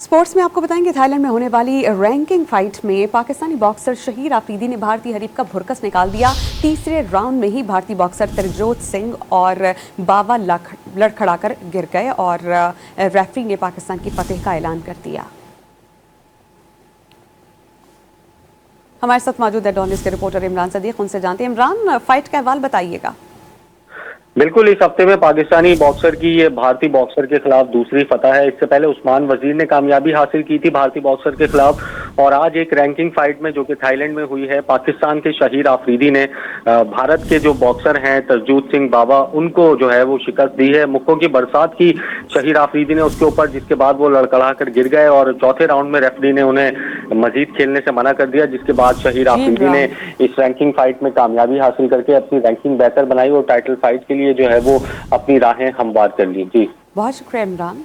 Sports में आपको बताएंगे थाईलैंड में होने वाली रैंकिंग फाइट में पाकिस्तानी बॉक्सर शहीर आफरीदी ने भारतीय हरीफ का भुरकस निकाल दिया। तीसरे राउंड में ही भारतीय बॉक्सर तरजोत सिंह और बावा लड़खड़ाकर गिर गए और रेफरी ने पाकिस्तान की फतेह का ऐलान कर दिया। हमारे साथ मौजूद है डॉन न्यूज़ के रिपोर्टर इमरान सदीक, उनसे जानते हैं। इमरान, फाइट का अहवाल बताइएगा। बिल्कुल, इस हफ्ते में पाकिस्तानी बॉक्सर की ये भारतीय बॉक्सर के खिलाफ दूसरी फतह है। इससे पहले उस्मान वजीर ने कामयाबी हासिल की थी भारतीय बॉक्सर के खिलाफ, और आज एक रैंकिंग फाइट में जो कि थाईलैंड में हुई है, पाकिस्तान के शहीर आफरीदी ने भारत के जो बॉक्सर हैं तरजोत सिंह बावा, उनको जो है वो शिकस्त दी है। मुक्कों की बरसात की शहीर आफरीदी ने उसके ऊपर, जिसके बाद वो लड़खड़ा कर गिर गए और चौथे राउंड में रेफरी ने उन्हें मजीद खेलने से मना कर दिया, जिसके बाद शहीर आफरीदी ने इस रैंकिंग फाइट में कामयाबी हासिल करके अपनी रैंकिंग बेहतर बनाई और टाइटल फाइट के लिए जो है वो अपनी राहें हमवार कर ली। जी, बहुत शुक्रिया इमरान।